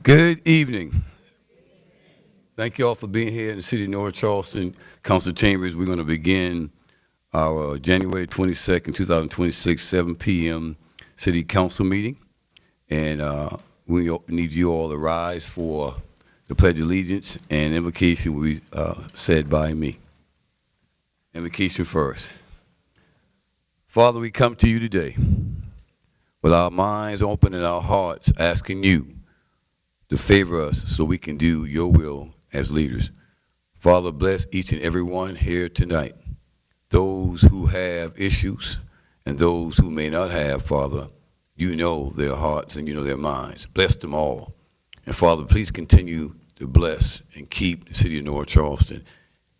Good evening. Thank you all for being here in the city of North Charleston Council Chambers. We're going to begin our January 22nd, 2026, 7 p.m. City Council meeting. And we need you all to rise for the Pledge of Allegiance, and invocation will be said by me. Invocation first. Father, we come to you today with our minds open and our hearts asking you to favor us so we can do your will as leaders. Father, bless each and every one here tonight. Those who have issues and those who may not have, Father, you know their hearts and you know their minds. Bless them all. And Father, please continue to bless and keep the city of North Charleston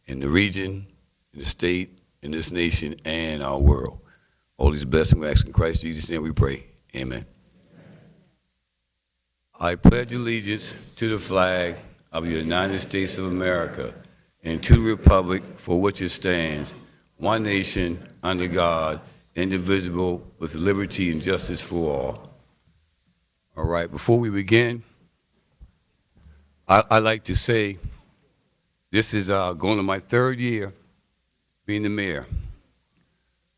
and the region, the state, and this nation, and our world. All these blessings we ask in Christ Jesus' name we pray. Amen. I pledge allegiance to the flag of the United States of America and to the republic for which it stands, one nation, under God, indivisible, with liberty and justice for all. All right, before we begin, I'd like to say this is going to my third year being the mayor.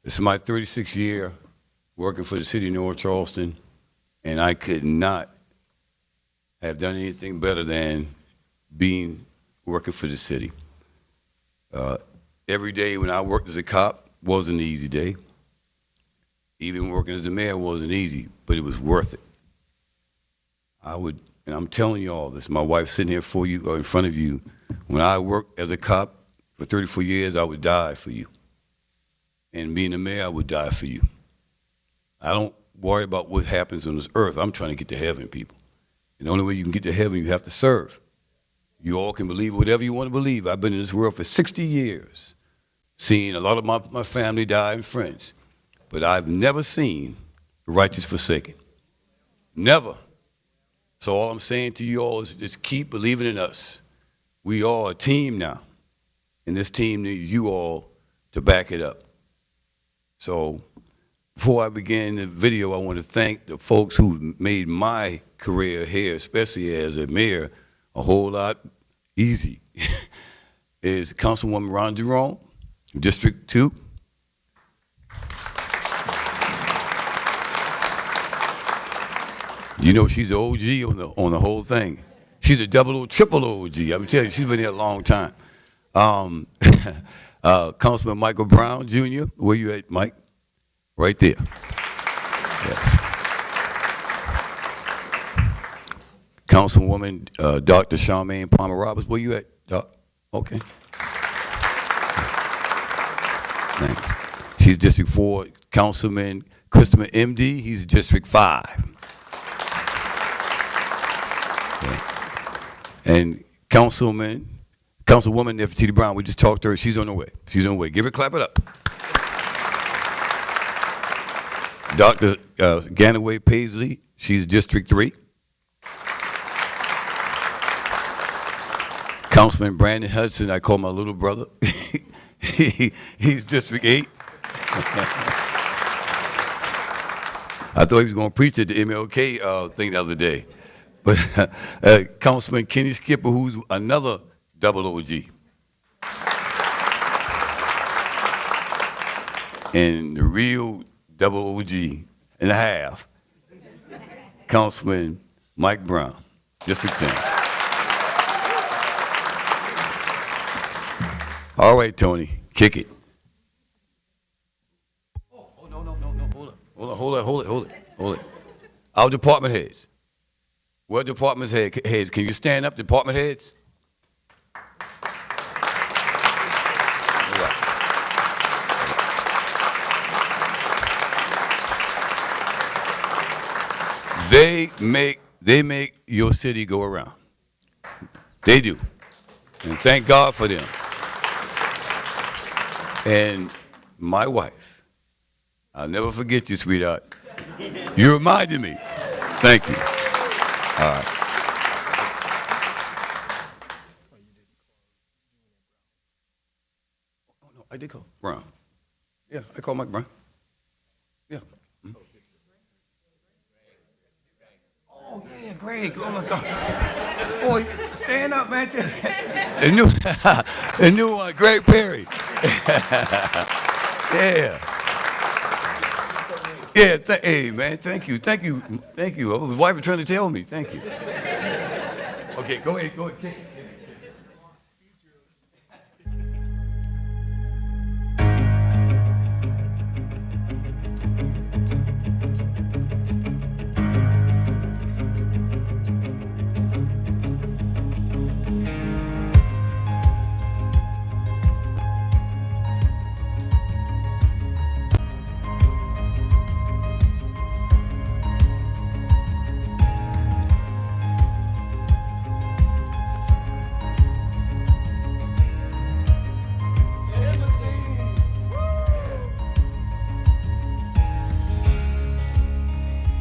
This is my 36th year working for the city of North Charleston, and I could not have done anything better than working for the city. Every day when I worked as a cop wasn't an easy day. Even working as a mayor wasn't easy, but it was worth it. And I'm telling you all this, my wife's sitting here for you, or in front of you. When I worked as a cop for 34 years, I would die for you. And being a mayor, I would die for you. I don't worry about what happens on this earth. I'm trying to get to heaven, people. And the only way you can get to heaven, you have to serve. You all can believe whatever you want to believe. I've been in this world for 60 years, seeing a lot of my family die and friends. But I've never seen the righteous forsaken. Never. So all I'm saying to you all is just keep believing in us. We are a team now. And this team needs you all to back it up. So before I begin the video, I want to thank the folks who made my career here, especially as a mayor, a whole lot easy. Is Councilwoman Ron Jerome, District 2. You know she's the OG on the whole thing. She's a double, triple OG. I'm telling you, she's been here a long time. Councilman Michael Brown Jr., where you at, Mike? Right there. Yes. Councilwoman Dr. Charmaine Palmer Roberts, where you at, Doc? Okay. Thanks. She's District 4. Councilman Christopher MD, he's District 5. Okay. And Councilwoman Nefertiti Brown, we just talked to her. She's on the way. She's on the way. Give her a clap it up. Dr. Ganaway Paisley, she's District 3. Councilman Brandon Hudson, I call my little brother. He's District 8. I thought he was going to preach at the MLK thing the other day. But Councilman Kenny Skipper, who's another double OG. And the real double OG and a half, Councilman Mike Brown, District 10. All right, Tony, kick it. Oh, no, hold it. Our department heads. What department heads? Can you stand up, department heads? They make your city go around. They do. And thank God for them. And my wife, I'll never forget you, sweetheart. You reminded me. Thank you. All right. Oh, no, I did call Brown. Yeah, I called Mike Brown. Yeah. Mm-hmm. Oh, yeah, Greg. Oh, my God. Boy, stand up, man. The new one, Greg Perry. Yeah. Yeah, hey, man, thank you. My wife was trying to tell me. Thank you. Okay, go ahead.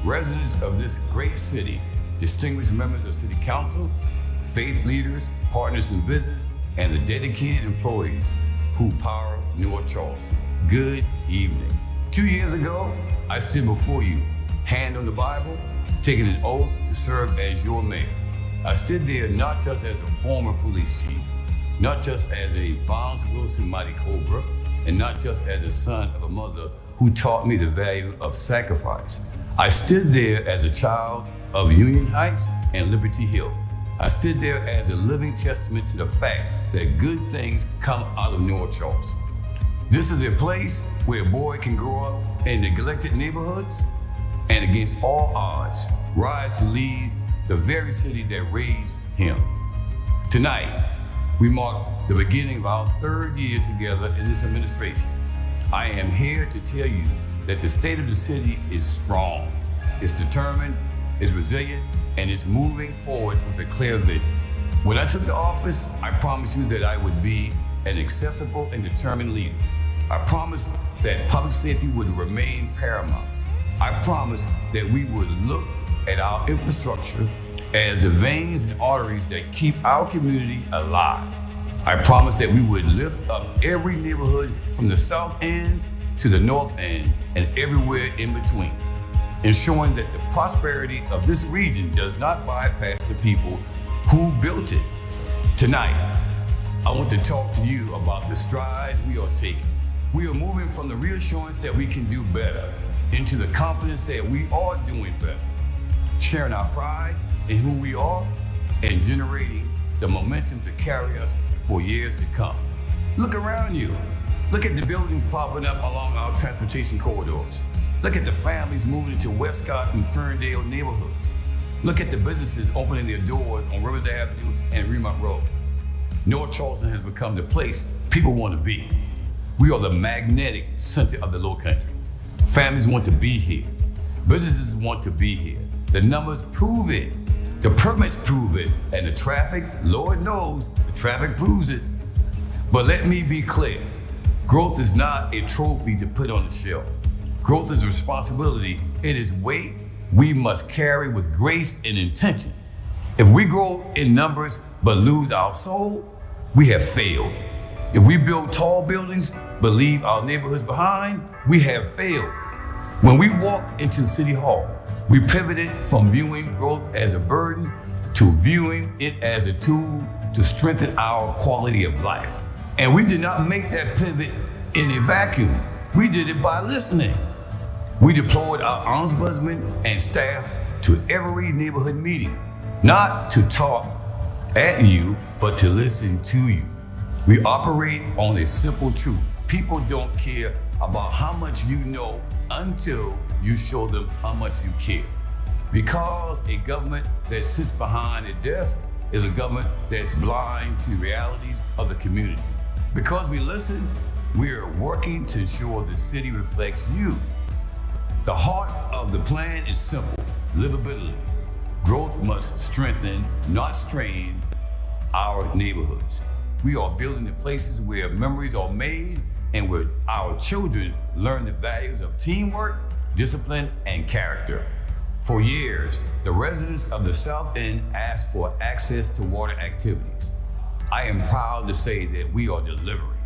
Residents of this great city, distinguished members of City Council, faith leaders, partners in business, and the dedicated employees who power North Charleston. Good evening. 2 years ago, I stood before you, hand on the Bible, taking an oath to serve as your mayor. I stood there not just as a former police chief, not just as a Barnes Wilson Mighty Cobra, and not just as a son of a mother who taught me the value of sacrifice. I stood there as a child of Union Heights and Liberty Hill. I stood there as a living testament to the fact that good things come out of North Charleston. This is a place where a boy can grow up in neglected neighborhoods and against all odds, rise to lead the very city that raised him. Tonight, we mark the beginning of our third year together in this administration. I am here to tell you that the state of the city is strong, it's determined, it's resilient, and it's moving forward with a clear vision. When I took the office, I promised you that I would be an accessible and determined leader. I promised that public safety would remain paramount. I promised that we would look at our infrastructure as the veins and arteries that keep our community alive. I promised that we would lift up every neighborhood from the south end to the north end and everywhere in between, ensuring that the prosperity of this region does not bypass the people who built it. Tonight, I want to talk to you about the strides we are taking. We are moving from the reassurance that we can do better into the confidence that we are doing better, sharing our pride in who we are and generating the momentum to carry us for years to come. Look around you. Look at the buildings popping up along our transportation corridors. Look at the families moving into Westcott and Ferndale neighborhoods. Look at the businesses opening their doors on Rivers Avenue and Remont Road. North Charleston has become the place people want to be. We are the magnetic center of the Low Country. Families want to be here. Businesses want to be here. The numbers prove it. The permits prove it. And the traffic, Lord knows, the traffic proves it. But let me be clear. Growth is not a trophy to put on the shelf. Growth is a responsibility. It is weight we must carry with grace and intention. If we grow in numbers but lose our soul, we have failed. If we build tall buildings but leave our neighborhoods behind, we have failed. When we walked into City Hall, we pivoted from viewing growth as a burden to viewing it as a tool to strengthen our quality of life. And we did not make that pivot in a vacuum. We did it by listening. We deployed our ombudsman and staff to every neighborhood meeting, not to talk at you, but to listen to you. We operate on a simple truth. People don't care about how much you know until you show them how much you care. Because a government that sits behind a desk is a government that's blind to the realities of the community. Because we listened, we are working to ensure the city reflects you. The heart of the plan is simple: livability. Growth must strengthen, not strain, our neighborhoods. We are building the places where memories are made and where our children learn the values of teamwork, discipline, and character. For years, the residents of the South End asked for access to water activities. I am proud to say that we are delivering.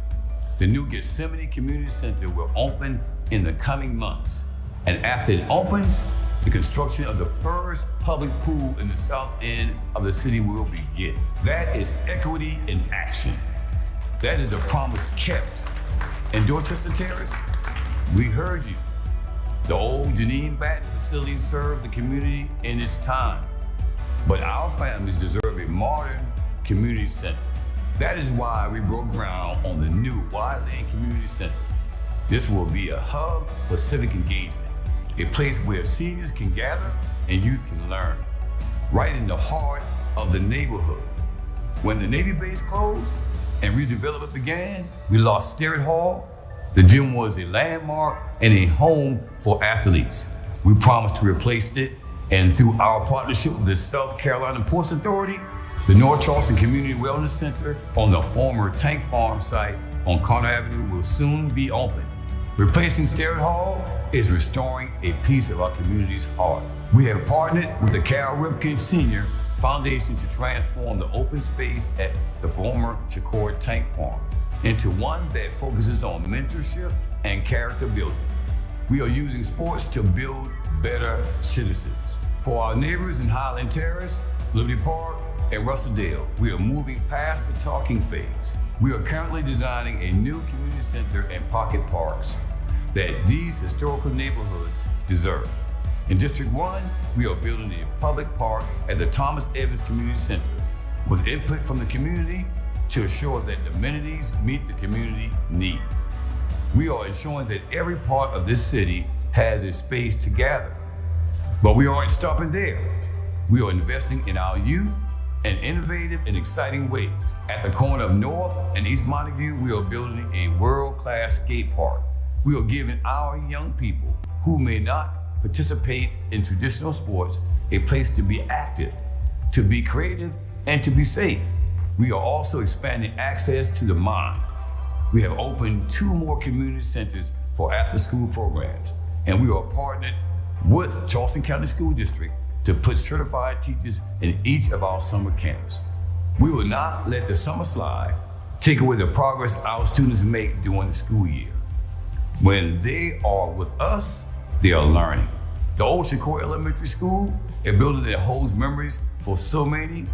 The new Gethsemane Community Center will open in the coming months. And after it opens, the construction of the first public pool in the South End of the city will begin. That is equity in action. That is a promise kept. In Dorchester Terrace, we heard you. The old Janine Batten facility served the community in its time, but our families deserve a modern community center. That is why we broke ground on the new Wide Lane Community Center. This will be a hub for civic engagement, a place where seniors can gather and youth can learn, right in the heart of the neighborhood. When the Navy base closed and redevelopment began, we lost Sterrett Hall. The gym was a landmark and a home for athletes. We promised to replace it, and through our partnership with the South Carolina Ports Authority, the North Charleston Community Wellness Center on the former Tank Farm site on Conner Avenue will soon be open. Replacing Sterrett Hall is restoring a piece of our community's heart. We have partnered with the Cal Ripken Senior Foundation to transform the open space at the former Shakur Tank Farm into one that focuses on mentorship and character building. We are using sports to build better citizens. For our neighbors in Highland Terrace, Liberty Park, and Russellville, we are moving past the talking phase. We are currently designing a new community center and pocket parks that these historical neighborhoods deserve. In District 1, we are building a public park at the Thomas Evans Community Center with input from the community to ensure that the amenities meet the community need. We are ensuring that every part of this city has a space to gather. But we aren't stopping there. We are investing in our youth in innovative and exciting ways. At the corner of North and East Montague, we are building a world-class skate park. We are giving our young people who may not participate in traditional sports a place to be active, to be creative, and to be safe. We are also expanding access to the mind. We have opened 2 more community centers for after-school programs, and we are partnered with Charleston County School District to put certified teachers in each of our summer camps. We will not let the summer slide take away the progress our students make during the school year. When they are with us, they are learning. The old Shakur Elementary School, a building that holds memories for so many,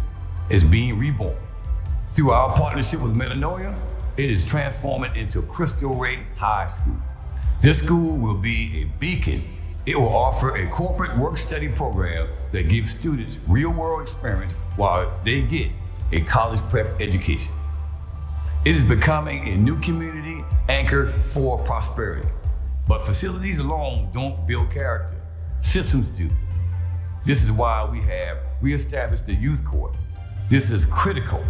is being reborn. Through our partnership with Metanoia, it is transforming into Crystal Ray High School. This school will be a beacon. It will offer a corporate work-study program that gives students real-world experience while they get a college prep education. It is becoming a new community anchor for prosperity. But facilities alone don't build character. Systems do. This is why we have reestablished the youth court. This is critical.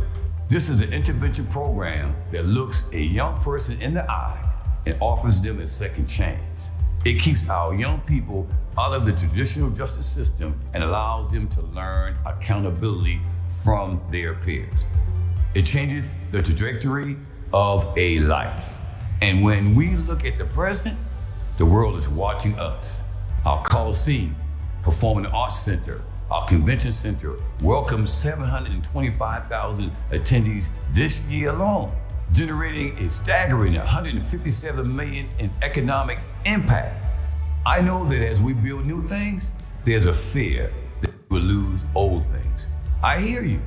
This is an intervention program that looks a young person in the eye and offers them a second chance. It keeps our young people out of the traditional justice system and allows them to learn accountability from their peers. It changes the trajectory of a life. And when we look at the present, the world is watching us. Our Coliseum, Performing Arts Center, our Convention Center welcomes 725,000 attendees this year alone, generating a staggering $157 million in economic impact. I know that as we build new things, there's a fear that we'll lose old things. I hear you.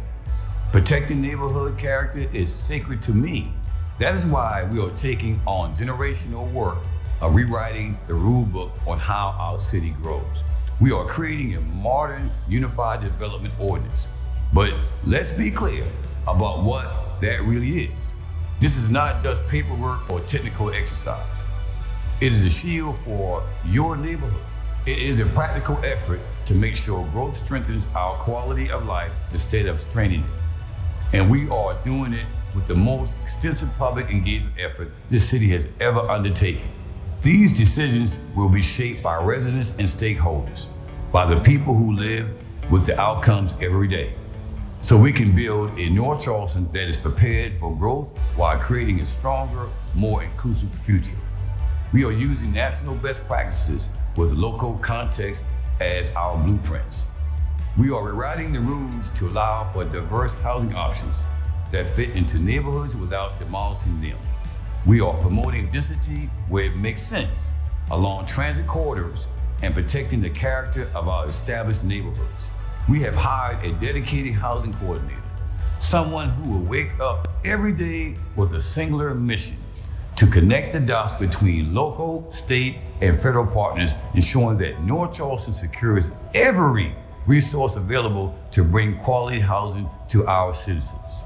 Protecting neighborhood character is sacred to me. That is why we are taking on generational work of rewriting the rule book on how our city grows. We are creating a modern, unified development ordinance. But let's be clear about what that really is. This is not just paperwork or technical exercise. It is a shield for your neighborhood. It is a practical effort to make sure growth strengthens our quality of life instead of straining it. And we are doing it with the most extensive public engagement effort this city has ever undertaken. These decisions will be shaped by residents and stakeholders, by the people who live with the outcomes every day. So we can build a North Charleston that is prepared for growth while creating a stronger, more inclusive future. We are using national best practices with local context as our blueprints. We are rewriting the rules to allow for diverse housing options that fit into neighborhoods without demolishing them. We are promoting density where it makes sense, along transit corridors and protecting the character of our established neighborhoods. We have hired a dedicated housing coordinator, someone who will wake up every day with a singular mission to connect the dots between local, state, and federal partners, ensuring that North Charleston secures every resource available to bring quality housing to our citizens.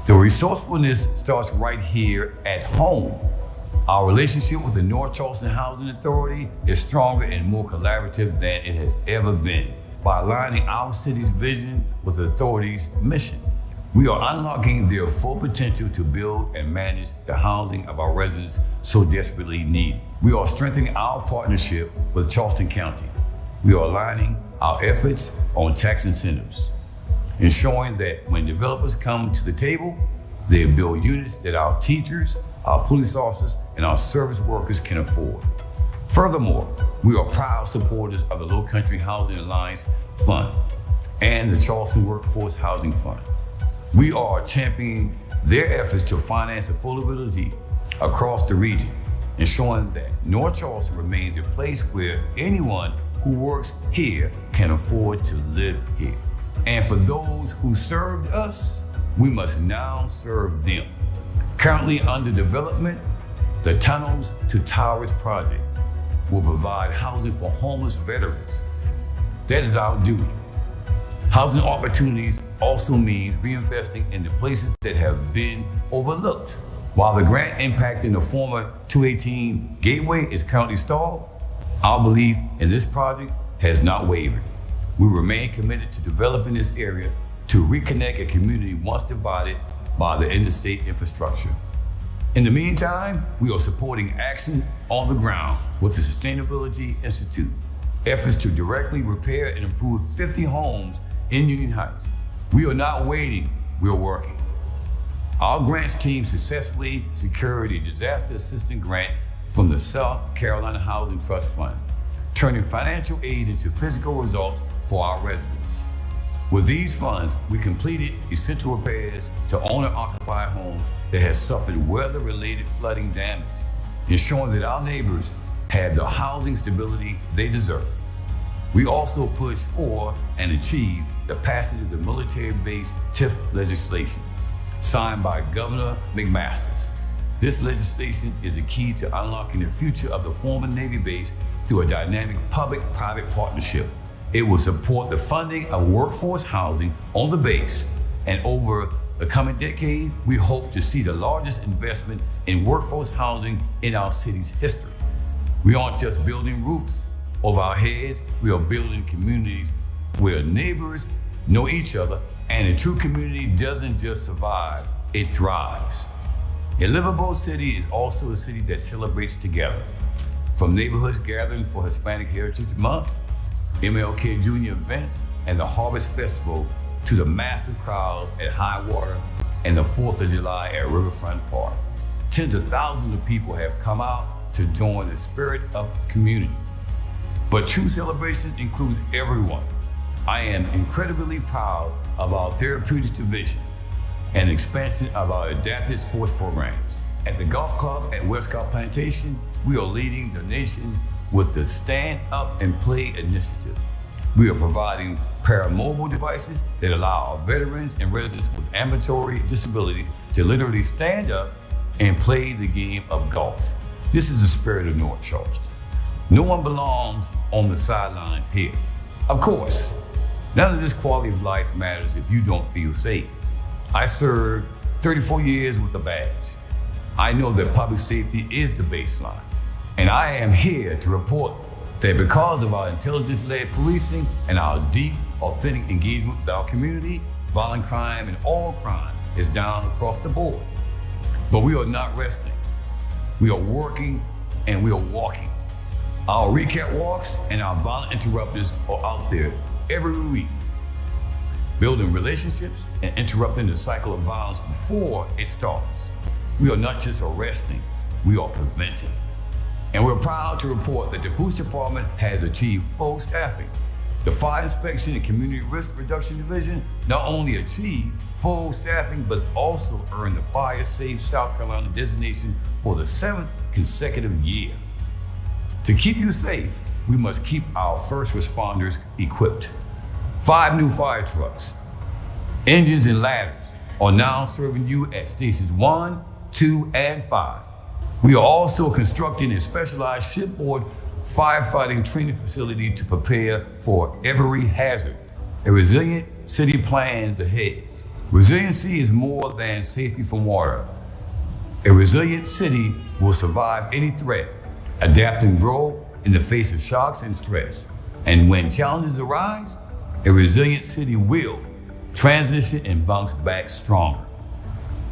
The resourcefulness starts right here at home. Our relationship with the North Charleston Housing Authority is stronger and more collaborative than it has ever been. By aligning our city's vision with the authority's mission, we are unlocking their full potential to build and manage the housing of our residents so desperately need. We are strengthening our partnership with Charleston County. We are aligning our efforts on tax incentives, ensuring that when developers come to the table, they build units that our teachers, our police officers, and our service workers can afford. Furthermore, we are proud supporters of the Low Country Housing Alliance Fund and the Charleston Workforce Housing Fund. We are championing their efforts to finance affordability across the region, ensuring that North Charleston remains a place where anyone who works here can afford to live here. And for those who served us, we must now serve them. Currently under development, the Tunnels to Towers project will provide housing for homeless veterans. That is our duty. Housing opportunities also means reinvesting in the places that have been overlooked. While the grant impacting the former 218 Gateway is currently stalled, our belief in this project has not wavered. We remain committed to developing this area to reconnect a community once divided by the interstate infrastructure. In the meantime, we are supporting action on the ground with the Sustainability Institute, efforts to directly repair and improve 50 homes in Union Heights. We are not waiting, we are working. Our grants team successfully secured a disaster assistance grant from the South Carolina Housing Trust Fund, turning financial aid into physical results for our residents. With these funds, we completed essential repairs to owner-occupied homes that had suffered weather-related flooding damage, ensuring that our neighbors had the housing stability they deserve. We also pushed for and achieved the passage of the military-based TIF legislation, signed by Governor McMaster. This legislation is a key to unlocking the future of the former Navy base through a dynamic public-private partnership. It will support the funding of workforce housing on the base, and over the coming decade, we hope to see the largest investment in workforce housing in our city's history. We aren't just building roofs over our heads, we are building communities where neighbors know each other, and a true community doesn't just survive, it thrives. A livable city is also a city that celebrates together. From neighborhoods gathering for Hispanic Heritage Month, MLK Jr. events, and the Harvest Festival, to the massive crowds at High Water and the 4th of July at Riverfront Park. Tens of thousands of people have come out to join the spirit of community. But true celebration includes everyone. I am incredibly proud of our therapeutics division and expansion of our adaptive sports programs. At the golf club at Westcott Plantation, we are leading the nation with the Stand Up and Play initiative. We are providing paramobile devices that allow our veterans and residents with ambulatory disabilities to literally stand up and play the game of golf. This is the spirit of North Charleston. No one belongs on the sidelines here. Of course, none of this quality of life matters if you don't feel safe. I served 34 years with a badge. I know that public safety is the baseline. And I am here to report that because of our intelligence-led policing and our deep, authentic engagement with our community, violent crime and all crime is down across the board. But we are not resting. We are working and we are walking. Our recap walks and our violent interrupters are out there every week, building relationships and interrupting the cycle of violence before it starts. We are not just arresting, we are preventing. And we're proud to report that the police department has achieved full staffing. The Fire Inspection and Community Risk Reduction Division not only achieved full staffing, but also earned the Fire Safe South Carolina designation for the 7th consecutive year. To keep you safe, we must keep our first responders equipped. 5 new fire trucks, engines and ladders are now serving you at stations 1, 2, and 5. We are also constructing a specialized shipboard firefighting training facility to prepare for every hazard. A resilient city plans ahead. Resiliency is more than safety from water. A resilient city will survive any threat, adapt and grow in the face of shocks and stress. And when challenges arise, a resilient city will transition and bounce back stronger.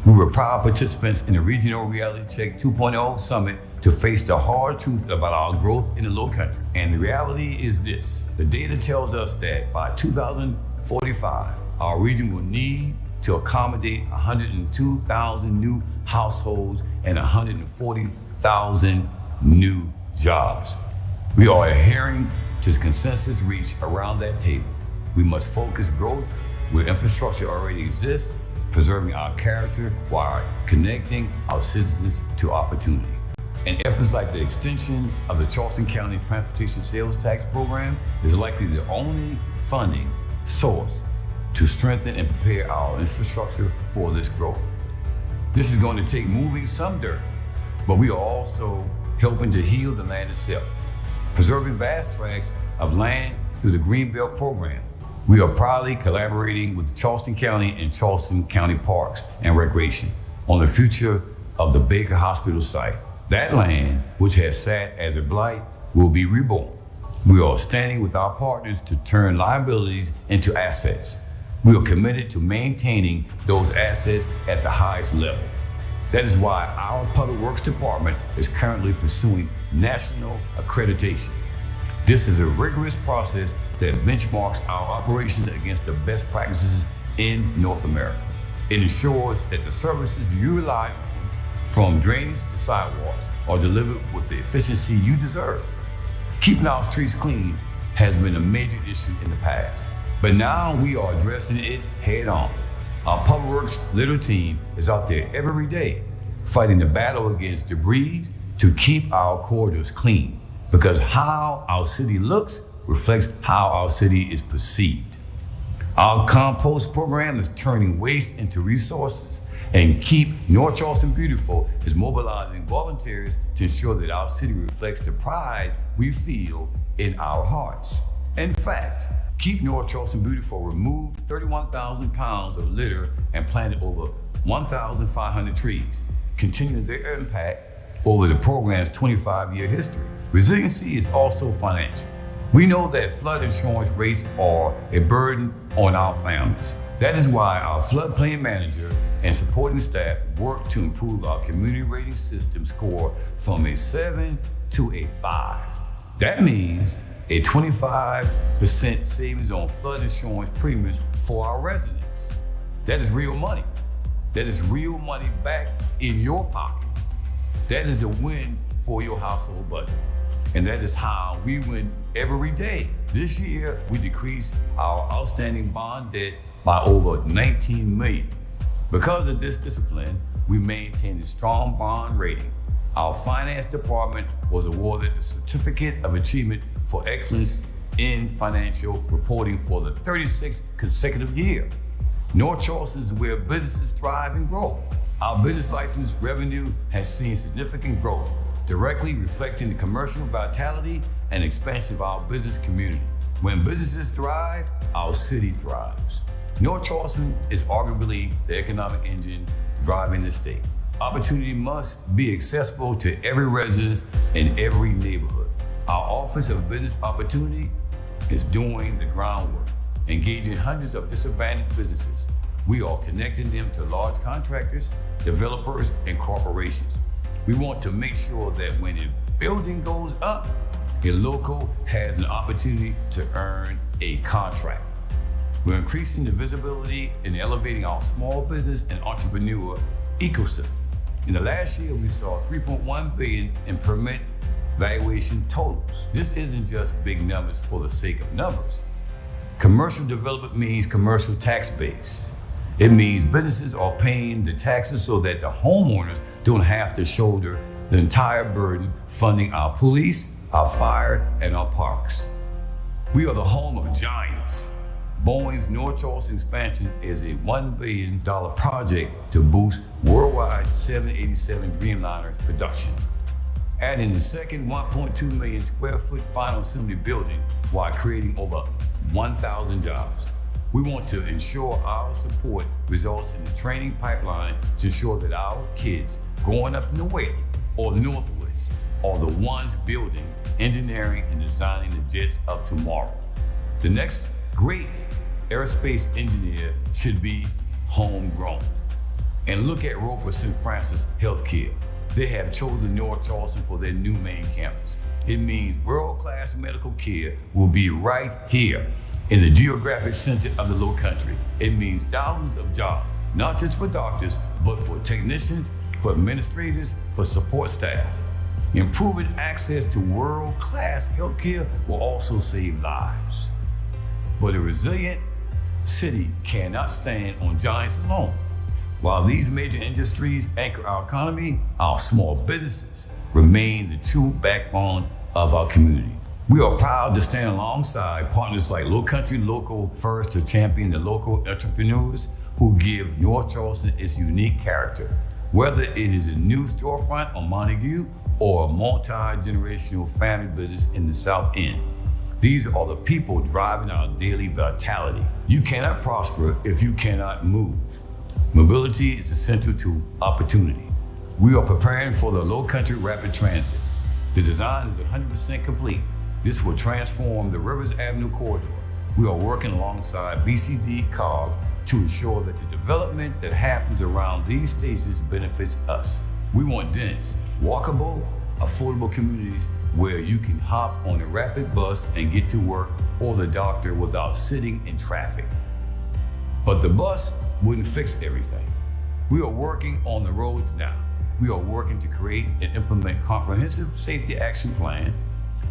We were proud participants in the Regional Reality Check 2.0 Summit to face the hard truth about our growth in the Low Country. And the reality is this: the data tells us that by 2045, our region will need to accommodate 102,000 new households and 140,000 new jobs. We are adhering to the consensus reached around that table. We must focus growth where infrastructure already exists, preserving our character while connecting our citizens to opportunity. And efforts like the extension of the Charleston County Transportation Sales Tax Program is likely the only funding source to strengthen and prepare our infrastructure for this growth. This is going to take moving some dirt, but we are also helping to heal the land itself, preserving vast tracts of land through the Greenbelt program. We are proudly collaborating with Charleston County and Charleston County Parks and Recreation on the future of the Baker Hospital site. That land, which has sat as a blight, will be reborn. We are standing with our partners to turn liabilities into assets. We are committed to maintaining those assets at the highest level. That is why our Public Works Department is currently pursuing national accreditation. This is a rigorous process that benchmarks our operations against the best practices in North America. It ensures that the services you rely on, from drainage to sidewalks, are delivered with the efficiency you deserve. Keeping our streets clean has been a major issue in the past, but now we are addressing it head on. Our Public Works Little team is out there every day fighting the battle against debris to keep our corridors clean, because how our city looks reflects how our city is perceived. Our compost program is turning waste into resources, and Keep North Charleston Beautiful is mobilizing volunteers to ensure that our city reflects the pride we feel in our hearts. In fact, Keep North Charleston Beautiful removed 31,000 pounds of litter and planted over 1,500 trees, continuing their impact over the program's 25-year history. Resiliency is also financial. We know that flood insurance rates are a burden on our families. That is why our floodplain manager and supporting staff work to improve our community rating system score from a 7 to a 5. That means a 25% savings on flood insurance premiums for our residents. That is real money. That is real money back in your pocket. That is a win for your household budget. And that is how we win every day. This year, we decreased our outstanding bond debt by over $19 million. Because of this discipline, we maintain a strong bond rating. Our finance department was awarded the Certificate of Achievement for Excellence in Financial Reporting for the 36th consecutive year. North Charleston is where businesses thrive and grow. Our business license revenue has seen significant growth, directly reflecting the commercial vitality and expansion of our business community. When businesses thrive, our city thrives. North Charleston is arguably the economic engine driving the state. Opportunity must be accessible to every resident in every neighborhood. Our Office of Business Opportunity is doing the groundwork, engaging hundreds of disadvantaged businesses. We are connecting them to large contractors, developers, and corporations. We want to make sure that when building goes up, a local has an opportunity to earn a contract. We're increasing the visibility and elevating our small business and entrepreneur ecosystem. In the last year, we saw $3.1 billion in permit valuation totals. This isn't just big numbers for the sake of numbers. Commercial development means commercial tax base. It means businesses are paying the taxes so that the homeowners don't have to shoulder the entire burden funding our police, our fire, and our parks. We are the home of giants. Boeing's North Charleston expansion is a $1 billion project to boost worldwide 787 Dreamliner production, adding the second 1.2 million square foot final assembly building while creating over 1,000 jobs. We want to ensure our support results in the training pipeline to ensure that our kids growing up in the Whaley or the Northwoods are the ones building, engineering, and designing the jets of tomorrow. The next great aerospace engineer should be homegrown. And look at Roper St. Francis Healthcare. They have chosen North Charleston for their new main campus. It means world-class medical care will be right here in the geographic center of the Low Country. It means thousands of jobs, not just for doctors, but for technicians, for administrators, for support staff. Improving access to world-class healthcare will also save lives. But a resilient city cannot stand on giants alone. While these major industries anchor our economy, our small businesses remain the true backbone of our community. We are proud to stand alongside partners like Low Country Local First to champion the local entrepreneurs who give North Charleston its unique character. Whether it is a new storefront on Montague or a multi-generational family business in the South End, these are the people driving our daily vitality. You cannot prosper if you cannot move. Mobility is essential to opportunity. We are preparing for the Low Country Rapid Transit. The design is 100% complete. This will transform the Rivers Avenue corridor. We are working alongside BCD COG to ensure that the development that happens around these stations benefits us. We want dense, walkable, affordable communities where you can hop on a rapid bus and get to work or the doctor without sitting in traffic. But the bus wouldn't fix everything. We are working on the roads now. We are working to create and implement comprehensive safety action plan,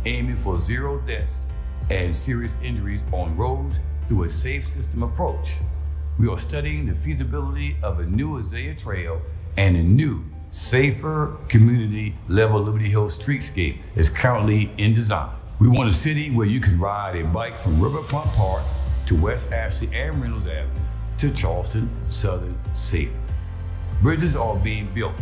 aiming for 0 deaths and serious injuries on roads through a safe system approach. We are studying the feasibility of a new Azalea Trail and a new, safer community level Liberty Hill streetscape is currently in design. We want a city where you can ride a bike from Riverfront Park to West Ashley and Reynolds Avenue to Charleston Southern safely. Bridges are being built.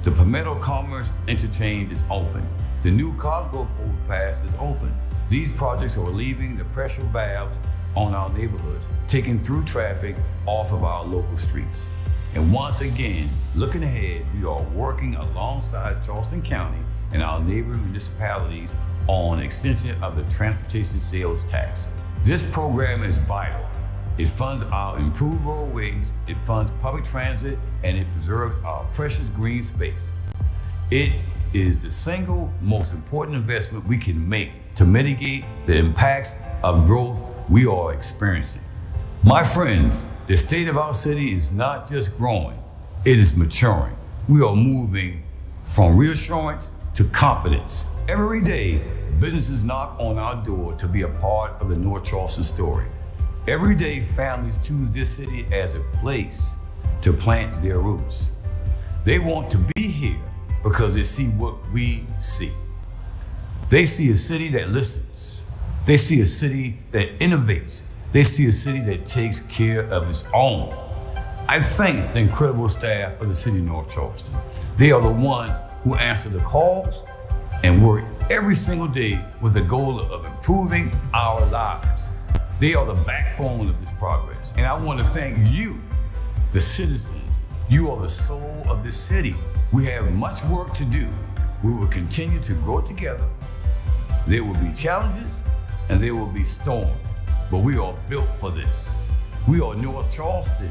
The Palmetto Commerce Interchange is open. The new Cosgrove Overpass is open. These projects are relieving the pressure valves on our neighborhoods, taking through traffic off of our local streets. And once again, looking ahead, we are working alongside Charleston County and our neighboring municipalities on extension of the transportation sales tax. This program is vital. It funds our improved roadways, it funds public transit, and it preserves our precious green space. It is the single most important investment we can make to mitigate the impacts of growth we are experiencing. My friends, the state of our city is not just growing, it is maturing. We are moving from reassurance to confidence. Every day, businesses knock on our door to be a part of the North Charleston story. Every day, families choose this city as a place to plant their roots. They want to be here because they see what we see. They see a city that listens. They see a city that innovates. They see a city that takes care of its own. I thank the incredible staff of the city of North Charleston. They are the ones who answer the calls and work every single day with the goal of improving our lives. They are the backbone of this progress. And I want to thank you, the citizens. You are the soul of this city. We have much work to do. We will continue to grow together. There will be challenges and there will be storms, but we are built for this. We are North Charleston,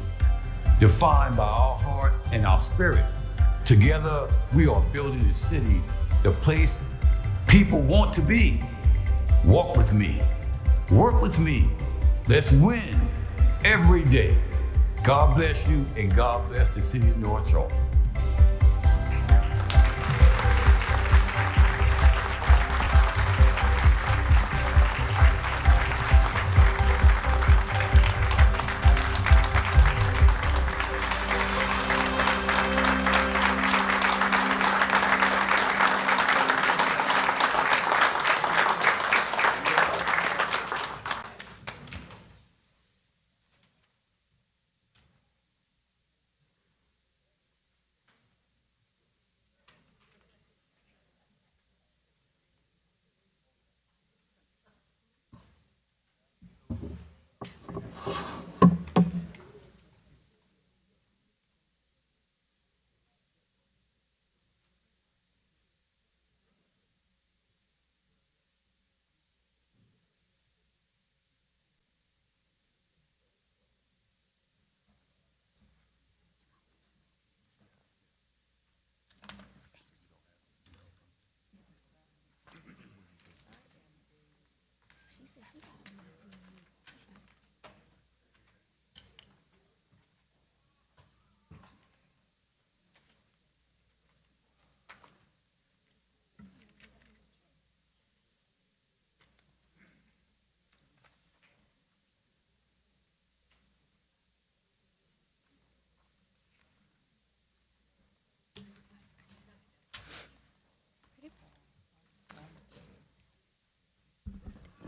defined by our heart and our spirit. Together, we are building a city, the place people want to be. Walk with me. Work with me. Let's win every day. God bless you, and God bless the city of North Charleston.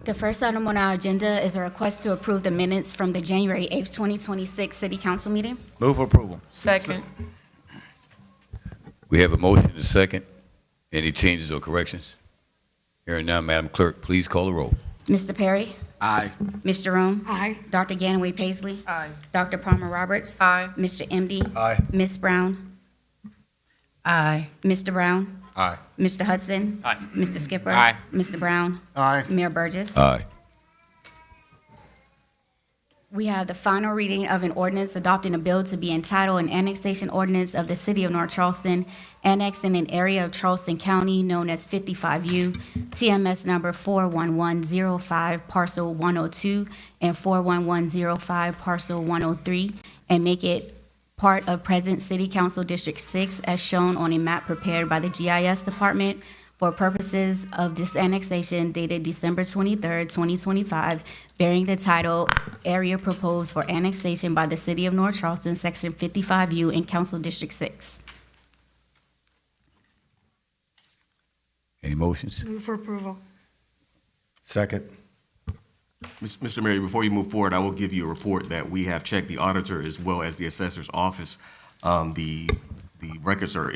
The first item on our agenda is a request to approve the minutes from the January 8th, 2026 City Council meeting. Move for approval. Second. We have a motion and a second. Any changes or corrections? Hearing none, Madam Clerk, please call the roll. Mr. Perry? Aye. Ms. Jerome? Aye. Dr. Ganaway Paisley? Aye. Dr. Palmer Roberts? Aye. Mr. MD? Aye. Ms. Brown? Aye. Mr. Brown? Aye. Mr. Hudson? Aye. Mr. Skipper? Aye. Mr. Brown? Aye. Mayor Burgess? Aye. We have the final reading of an ordinance adopting a bill to be entitled an annexation ordinance of the City of North Charleston, annexing an area of Charleston County known as 55U, TMS number 41105, parcel 102, and 41105, parcel 103, and make it part of present City Council District 6 as shown on a map prepared by the GIS Department for purposes of this annexation dated December 23rd, 2025, bearing the title Area Proposed for Annexation by the City of North Charleston, Section 55U in Council District 6. Any motions? Move for approval. Second. Mr. Mayor, before you move forward, I will give you a report that we have checked the auditor as well as the assessor's office. The records are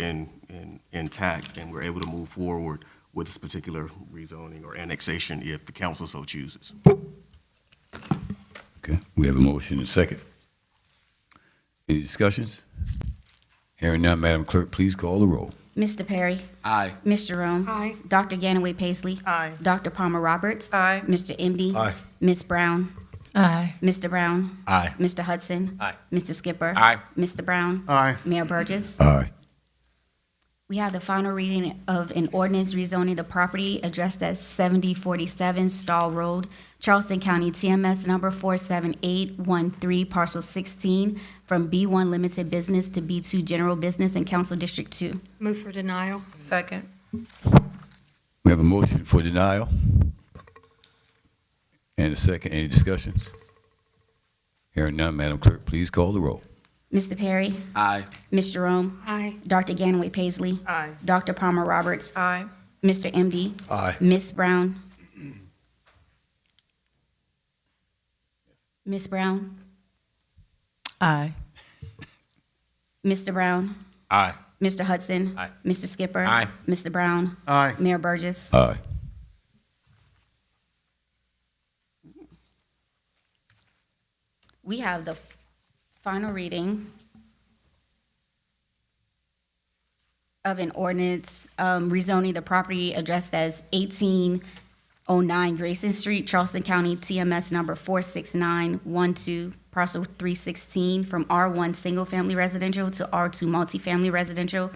intact, and we're able to move forward with this particular rezoning or annexation if the council so chooses. Okay, we have a motion and a second. Any discussions? Hearing none, Madam Clerk, please call the roll. Mr. Perry? Aye. Ms. Jerome? Aye. Dr. Ganaway Paisley? Aye. Dr. Palmer Roberts? Aye. Mr. MD? Aye. Ms. Brown? Aye. Mr. Brown? Aye. Mr. Hudson? Aye. Mr. Skipper? Aye. Mr. Brown? Aye. Mayor Burgess? Aye. We have the final reading of an ordinance rezoning the property addressed as 7047 Stall Road, Charleston County, TMS number 47813, parcel 16, from B1 Limited Business to B2 General Business in Council District 2. Move for denial. Second. We have a motion for denial and a second. Any discussions? Hearing none, Madam Clerk, please call the roll. Mr. Perry? Aye. Ms. Jerome? Aye. Dr. Ganaway Paisley? Aye. Dr. Palmer Roberts? Aye. Mr. MD? Aye. Ms. Brown? Ms. Brown? Aye. Mr. Brown? Aye. Mr. Hudson? Aye. Mr. Skipper? Aye. Mr. Brown? Aye. Mayor Burgess? Aye. We have the final reading of an ordinance rezoning the property addressed as 1809 Grayson Street, Charleston County, TMS number 46912, parcel 316, from R1 Single Family Residential to R2 Multifamily Residential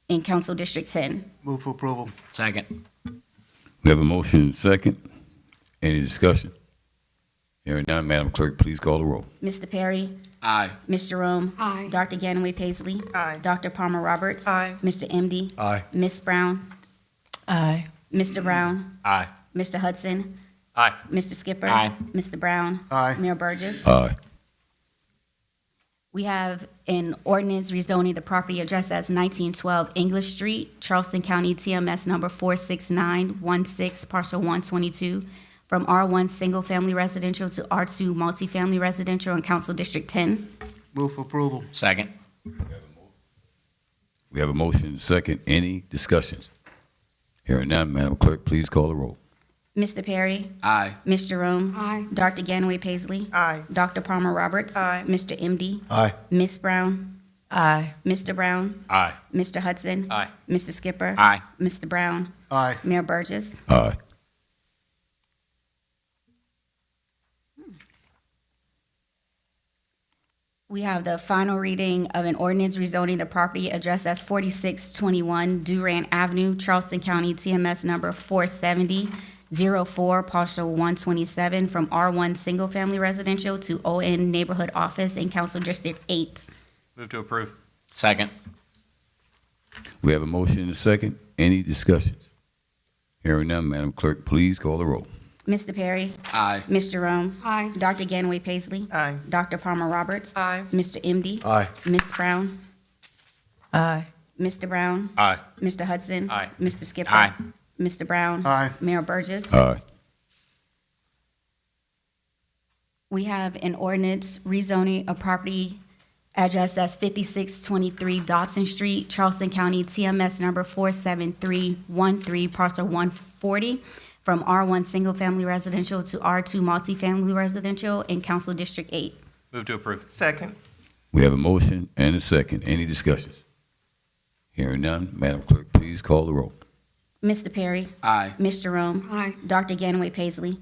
in Council District 10. Move for approval. Second. We have a motion and a second. Any discussion? Hearing none, Madam Clerk, please call the roll. Mr. Perry? Aye. Ms. Jerome? Aye. Dr. Ganaway Paisley? Aye. Dr. Palmer Roberts? Aye. Mr. MD? Aye. Ms. Brown? Aye. Mr. Brown? Aye. Mr. Hudson? Aye. Mr. Skipper? Aye. Mr. Brown? Aye. Mayor Burgess? Aye. We have an ordinance rezoning the property address as 1912 English Street, Charleston County, TMS number 46916, parcel 122, from R1 Single Family Residential to R2 Multifamily Residential in Council District 10. Move for approval. Second. We have a motion and a second. Any discussions? Hearing none, Madam Clerk, please call the roll. Mr. Perry? Aye. Ms. Jerome? Aye. Dr. Ganaway Paisley? Aye. Dr. Palmer Roberts? Aye. Mr. MD? Aye. Ms. Brown? Aye. Mr. Brown? Aye. Mr. Hudson? Aye. Mr. Skipper? Aye. Mr. Brown? Aye. Mayor Burgess? Aye. We have the final reading of an ordinance rezoning the property address as 4621 Durant Avenue, Charleston County, TMS number 47004, parcel 127, from R1 Single Family Residential to ON Neighborhood Office in Council District 8. Move to approve. Second. We have a motion and a second. Any discussions? Hearing none, Madam Clerk, please call the roll. Mr. Perry? Aye. Ms. Jerome? Aye. Dr. Ganaway Paisley? Aye. Dr. Palmer Roberts? Aye. Mr. MD? Aye. Ms. Brown? Aye. Mr. Brown? Aye. Mr. Hudson? Aye. Mr. Skipper? Aye. Mr. Brown? Aye. Mayor Burgess? Aye. We have an ordinance rezoning a property address that's 5623 Dobson Street, Charleston County, TMS number 47313, parcel 140, from R1 Single Family Residential to R2 Multifamily Residential in Council District 8. Move to approve. Second. We have a motion and a second. Any discussions? Hearing none, Madam Clerk, please call the roll. Mr. Perry? Aye. Ms. Jerome? Aye. Dr. Ganaway Paisley?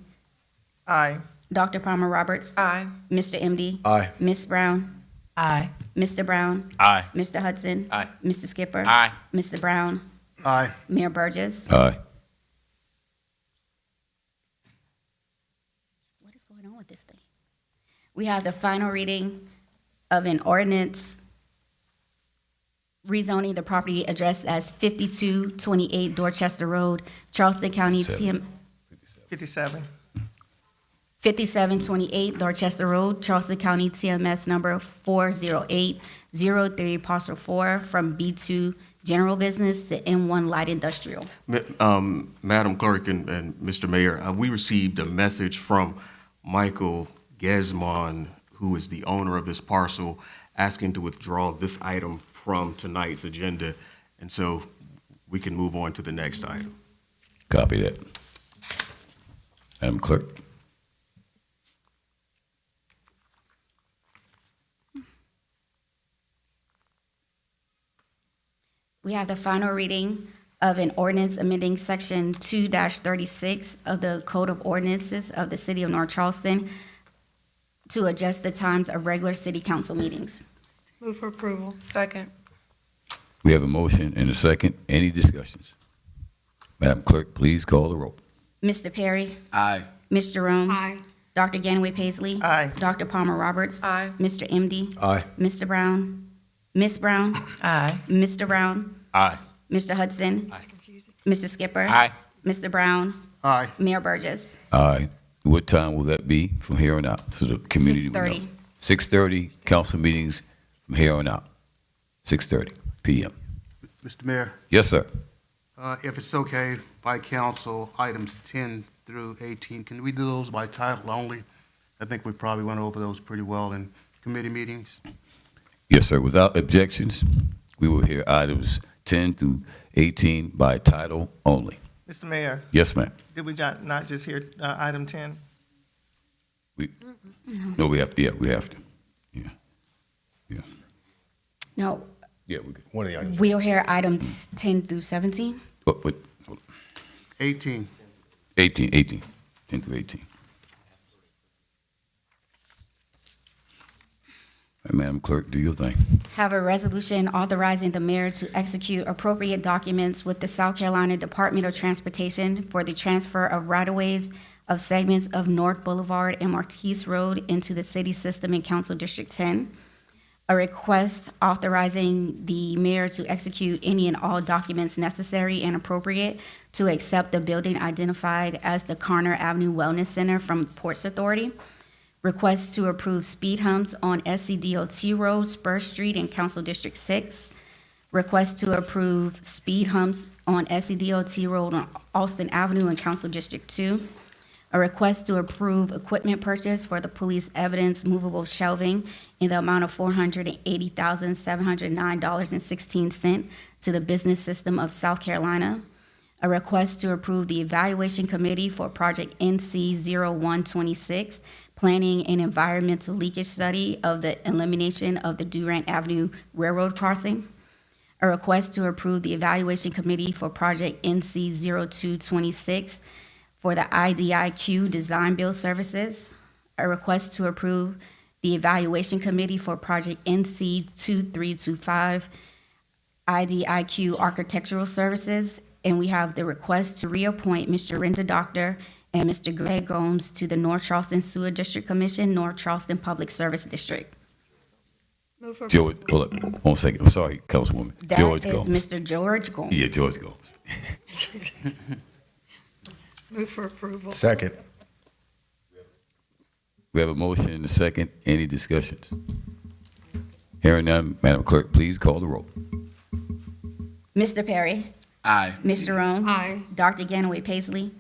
Aye. Dr. Palmer Roberts? Aye. Mr. MD? Aye. Ms. Brown? Aye. Mr. Brown? Aye. Mr. Hudson? Aye. Mr. Skipper? Aye. Mr. Brown? Aye. Mayor Burgess? Aye. What is going on with this thing? We have the final reading of an ordinance rezoning the property address as 5228 Dorchester Road, Charleston County, TM, 57. 5728 Dorchester Road, Charleston County, TMS number 40803, parcel 4, from B2 General Business to M1 Light Industrial. Madam Clerk and Mr. Mayor, we received a message from Michael Gesmon, who is the owner of this parcel, asking to withdraw this item from tonight's agenda, and so we can move on to the next item. Copy that. Madam Clerk. We have the final reading of an ordinance amending Section 2-36 of the Code of Ordinances of the City of North Charleston to adjust the times of regular city council meetings. Move for approval. Second. We have a motion and a second. Any discussions? Madam Clerk, please call the roll. Mr. Perry? Aye. Ms. Jerome? Aye. Dr. Ganaway Paisley? Aye. Dr. Palmer Roberts? Aye. Mr. MD? Aye. Mr. Brown? Ms. Brown? Aye. Mr. Brown? Aye. Mr. Hudson? Mr. Skipper? Aye. Mr. Brown? Aye. Mayor Burgess? Aye. What time will that be from here on out? So the community will know. 6:30. 6:30, council meetings from here on out. 6:30 p.m. Mr. Mayor, Yes, sir. if it's okay, by council, items 10 through 18, can we do those by title only? I think we probably went over those pretty well in committee meetings. Yes, sir. Without objections, we will hear items 10 through 18 by title only. Mr. Mayor, Yes, ma'am. did we not just hear item 10? No, we have to. Yeah, we have to. Yeah. Yeah. No, Yeah, we good. One of the items. we'll hear items 10 through 17. Hold on. 18, 18, 10 through 18. right, Madam Clerk, do your thing. Have a resolution authorizing the mayor to execute appropriate documents with the South Carolina Department of Transportation for the transfer of right-of-ways of segments of North Boulevard and Marquise Road into the city system in Council District 10. A request authorizing the mayor to execute any and all documents necessary and appropriate to accept the building identified as the Carner Avenue Wellness Center from Ports Authority. Request to approve speed humps on SCDOT Road, Spur Street in Council District 6. Request to approve speed humps on SCDOT Road on Alston Avenue in Council District 2. A request to approve equipment purchase for the police evidence movable shelving in the amount of $480,709.16 to the business system of South Carolina. A request to approve the evaluation committee for project NC 0126, planning an environmental leakage study of the elimination of the Durant Avenue Railroad crossing. A request to approve the evaluation committee for project NC 0226 for the IDIQ design build services. A request to approve the evaluation committee for project NC 2325 IDIQ architectural services. And we have the request to reappoint Mr. Renda Doctor and Mr. Greg Gomes to the North Charleston Sewer District Commission, North Charleston Public Service District. Move for George, hold up, 1 second. I'm sorry, Councilwoman. That George is Gomes. Mr. George Gomes. Yeah, George Gomes. Move for approval. Second. We have a motion and a second. Any discussions? Hearing none, Madam Clerk, please call the roll. Mr. Perry. Aye. Ms. Jerome. Aye. Dr. Ganaway Paisley.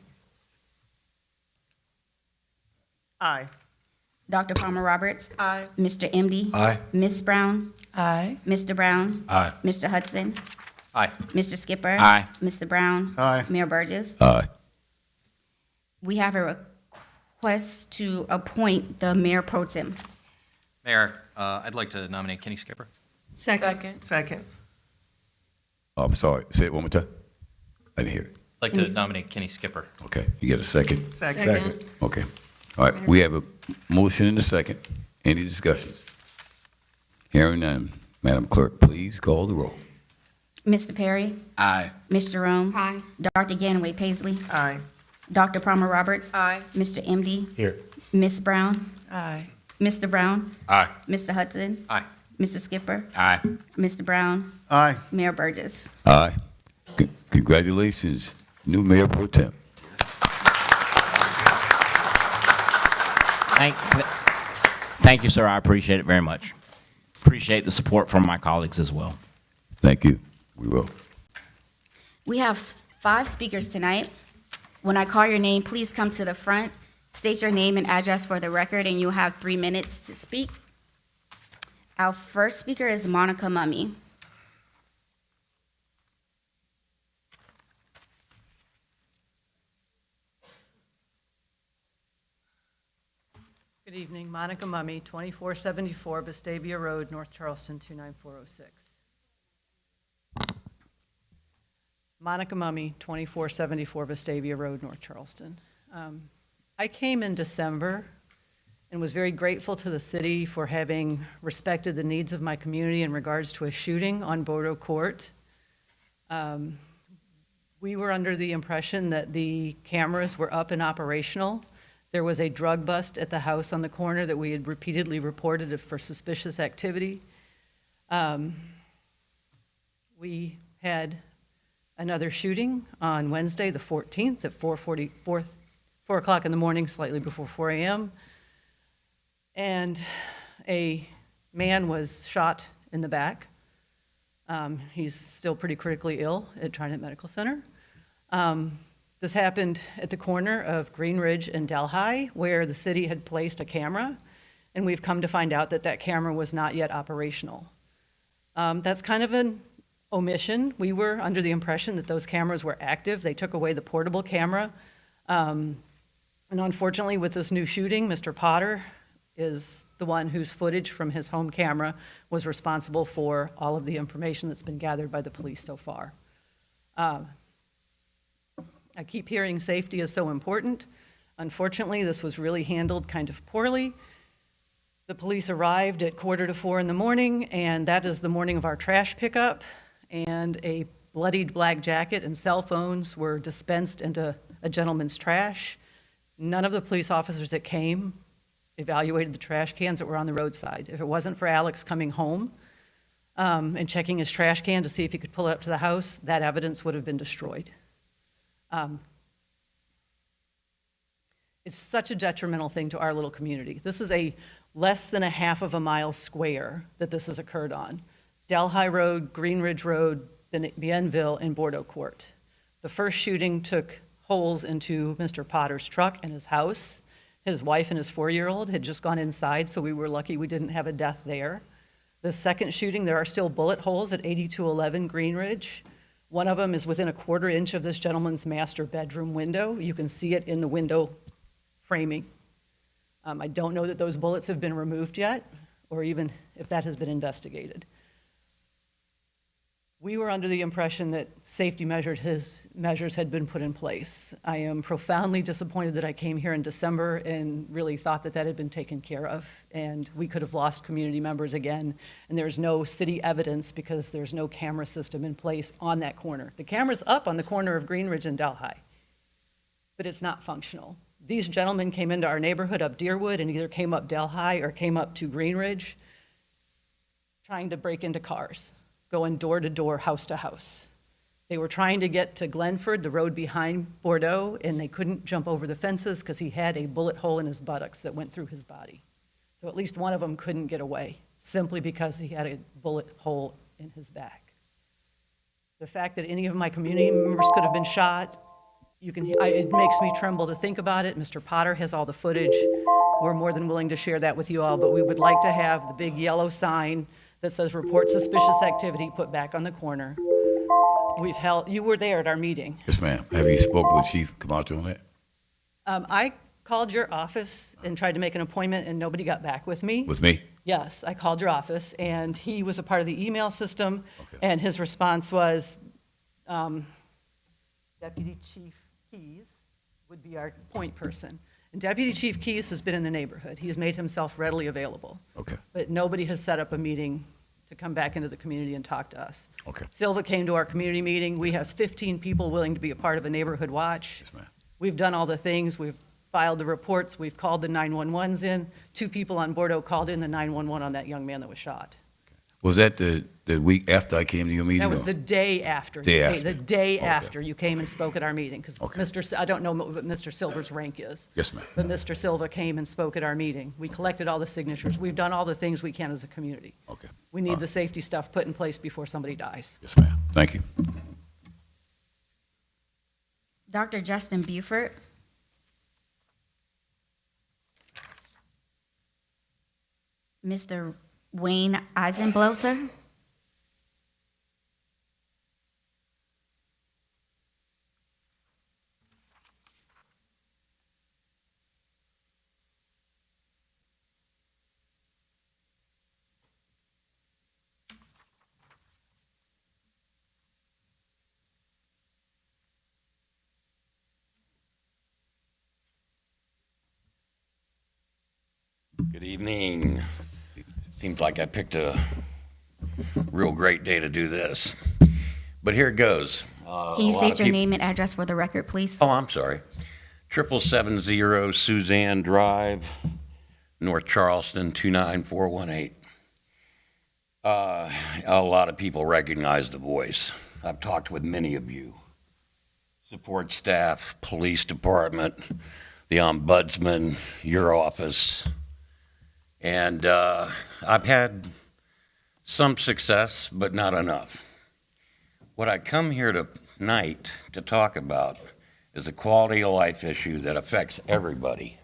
Aye. Dr. Palmer Roberts. Aye. Mr. MD. Aye. Ms. Brown. Aye. Mr. Brown. Aye. Mr. Hudson. Aye. Mr. Skipper. Aye. Mr. Brown. Aye. Mayor Burgess. Aye. We have a request to appoint the mayor pro tem. Mayor, I'd like to nominate Kenny Skipper. Second. Second. Oh, I'm sorry. Say it one more time. I didn't hear it. I'd like to nominate Kenny Skipper. Okay, you get a second? Second. Okay. All right, we have a motion and a second. Any discussions? Hearing none, Madam Clerk, please call the roll. Mr. Perry. Aye. Ms. Jerome. Aye. Dr. Ganaway Paisley. Aye. Dr. Palmer Roberts. Aye. Mr. MD. Here. Ms. Brown. Aye. Mr. Brown. Aye. Mr. Hudson. Aye. Mr. Skipper. Aye. Mr. Brown. Aye. Mayor Burgess. Aye. Congratulations, new Mayor Pro Tem. Thank you, sir. I appreciate it very much. Appreciate the support from my colleagues as well. Thank you. We will. We have 5 speakers tonight. When I call your name, please come to the front, state your name and address for the record, and you'll have 3 minutes to speak. Our first speaker is Monica Mummy. Good evening, Monica Mummy, 2474 Vestavia Road, North Charleston, 29406. Monica Mummy, 2474 Vestavia Road, North Charleston. I came in December and was very grateful to the city for having respected the needs of my community in regards to a shooting on Bordeaux Court. We were under the impression that the cameras were up and operational. There was a drug bust at the house on the corner that we had repeatedly reported for suspicious activity. We had another shooting on Wednesday, the 14th, at 4 o'clock in the morning, slightly before 4 a.m. And a man was shot in the back. He's still pretty critically ill at Trinity Medical Center. This happened at the corner of Green Ridge and Delhi, where the city had placed a camera, and we've come to find out that that camera was not yet operational. That's kind of an omission. We were under the impression that those cameras were active. They took away the portable camera. And unfortunately, with this new shooting, Mr. Potter is the one whose footage from his home camera was responsible for all of the information that's been gathered by the police so far. I keep hearing safety is so important. Unfortunately, this was really handled kind of poorly. The police arrived at 3:45 in the morning, and that is the morning of our trash pickup, and a bloodied black jacket and cell phones were dispensed into a gentleman's trash. None of the police officers that came evaluated the trash cans that were on the roadside. If it wasn't for Alex coming home and checking his trash can to see if he could pull it up to the house, that evidence would have been destroyed. It's such a detrimental thing to our little community. This is a less than a half of a mile square that this has occurred on. Delhi Road, Green Ridge Road, Bienville, and Bordeaux Court. The first shooting took holes into Mr. Potter's truck and his house. His wife and his 4-year-old had just gone inside, so we were lucky we didn't have a death there. The second shooting, there are still bullet holes at 8211 Green Ridge. One of them is within a 1/4 inch of this gentleman's master bedroom window. You can see it in the window framing. I don't know that those bullets have been removed yet, or even if that has been investigated. We were under the impression that safety measures had been put in place. I am profoundly disappointed that I came here in December and really thought that that had been taken care of, and we could have lost community members again, and there's no city evidence because there's no camera system in place on that corner. The camera's up on the corner of Green Ridge and Delhi, but it's not functional. These gentlemen came into our neighborhood up Deerwood and either came up Delhi or came up to Green Ridge trying to break into cars, going door to door, house to house. They were trying to get to Glenford, the road behind Bordeaux, and they couldn't jump over the fences because he had a bullet hole in his buttocks that went through his body. So at least one of them couldn't get away simply because he had a bullet hole in his back. The fact that any of my community members could have been shot, it makes me tremble to think about it. Mr. Potter has all the footage. We're more than willing to share that with you all, but we would like to have the big yellow sign that says report suspicious activity put back on the corner. You were there at our meeting. Yes, ma'am. Have you spoken with Chief Camacho on that? I called your office and tried to make an appointment and nobody got back with me. With me? Yes, I called your office and he was a part of the email system. Okay. And his response was, Deputy Chief Keys would be our point person. And Deputy Chief Keys has been in the neighborhood. He has made himself readily available. Okay. But nobody has set up a meeting to come back into the community and talk to us. Okay. Silva came to our community meeting. We have 15 people willing to be a part of a neighborhood watch. Yes, ma'am. We've done all the things. We've filed the reports. We've called the 911s in. 2 people on Bordeaux called in the 911 on that young man that was shot. Was that the week after I came to your meeting? That was or- the day after. Day after. The day Okay. after you came and spoke at our meeting, because Okay. I don't know what Mr. Silver's rank is. Yes, ma'am. But Mr. Silva came and spoke at our meeting. We collected all the signatures. We've done all the things we can as a community. Okay. We All need right. the safety stuff put in place before somebody dies. Yes, ma'am. Thank you. Dr. Justin Buford. Mr. Wayne Eisenblotzer. Good evening. Seems like I picked a real great day to do this, but here it goes. Can you state your name and address for the record, please? Oh, I'm sorry. 7770 Suzanne Drive, North Charleston, 29418. A lot of people recognize the voice. I've talked with many of you. Support staff, police department, the ombudsman, your office. And I've had some success, but not enough. What I come here tonight to talk about is a quality of life issue that affects everybody.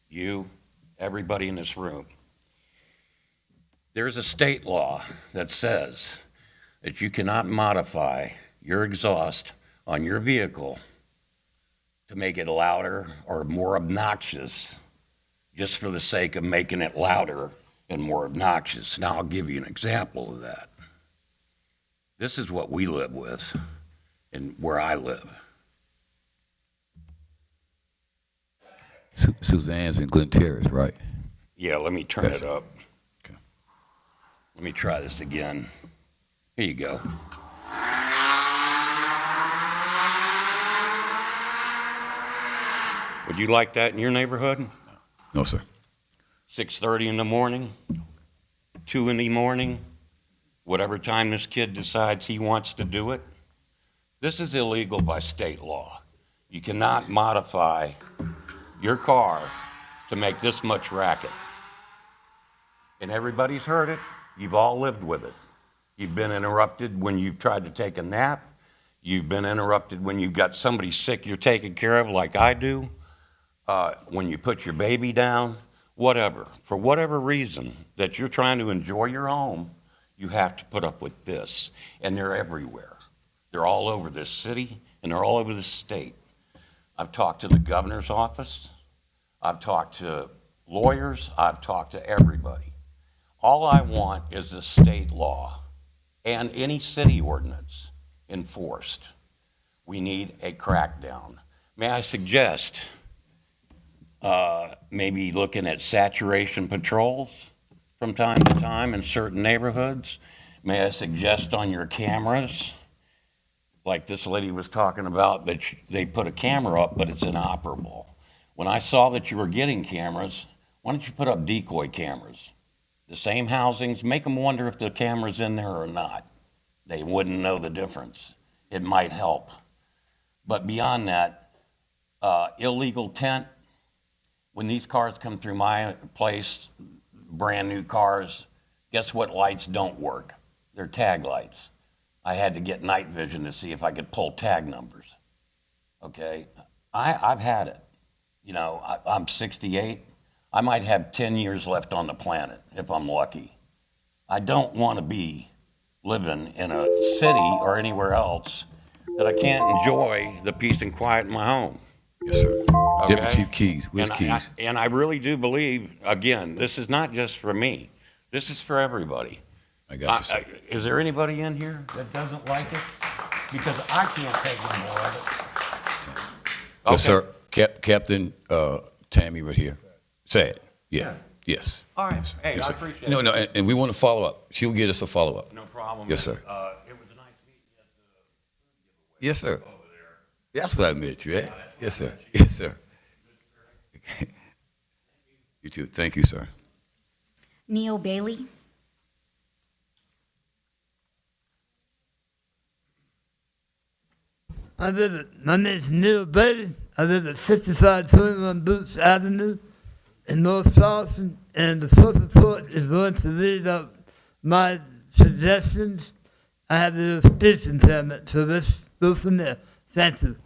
You, everybody in this room. There's a state law that says that you cannot modify your exhaust on your vehicle to make it louder or more obnoxious just for the sake of making it louder and more obnoxious. Now, I'll give you an example of that. This is what we live with and where I live. Suzanne's in Glen Terrace, right? Yeah, let me turn it Gotcha. up. Okay. Let me try this again. Here you go. Would you like that in your neighborhood? No, sir. 6:30 in the morning, 2 in the morning, whatever time this kid decides he wants to do it. This is illegal by state law. You cannot modify your car to make this much racket. And everybody's heard it. You've all lived with it. You've been interrupted when you've tried to take a nap. You've been interrupted when you've got somebody sick you're taking care of, like I do. When you put your baby down, whatever. For whatever reason that you're trying to enjoy your home, you have to put up with this. And they're everywhere. They're all over this city, and they're all over this state. I've talked to the governor's office. I've talked to lawyers. I've talked to everybody. All I want is the state law and any city ordinance enforced. We need a crackdown. May I suggest maybe looking at saturation patrols from time to time in certain neighborhoods? May I suggest on your cameras, like this lady was talking about, that they put a camera up, but it's inoperable. When I saw that you were getting cameras, why don't you put up decoy cameras? The same housings, make them wonder if the camera's in there or not. They wouldn't know the difference. It might help. But beyond that, illegal tent, when these cars come through my place, brand new cars, guess what lights don't work? They're tag lights. I had to get night vision to see if I could pull tag numbers. Okay? I've had it. You know, I'm 68. I might have 10 years left on the planet if I'm lucky. I don't want to be living in a city or anywhere else that I can't enjoy the peace and quiet in my home. Yes, sir. Okay? Deputy Chief Keys, where's Keys? And I really do believe, again, this is not just for me. This is for everybody. I got you, sir. Is there anybody in here that doesn't like it? Because I can't take no more of it. Yes, sir. Captain Tammy right here. Say it. Yeah. Yes. All right. Yes, sir. Hey, Yes, I sir. appreciate No, it. no, and we want to follow up. She'll get us a follow-up. No problem. Yes, sir. It was a nice meeting at the Yes, sir. over there. That's what I met you at. Yes, sir. Yes, sir. You too. Thank you, sir. Neil Bailey. My name is Neil Bailey. I live at 6521 Boots Avenue in North Charleston, and the first report is going to read out my suggestions. I have a speech impairment, so let's go from there. Thank you.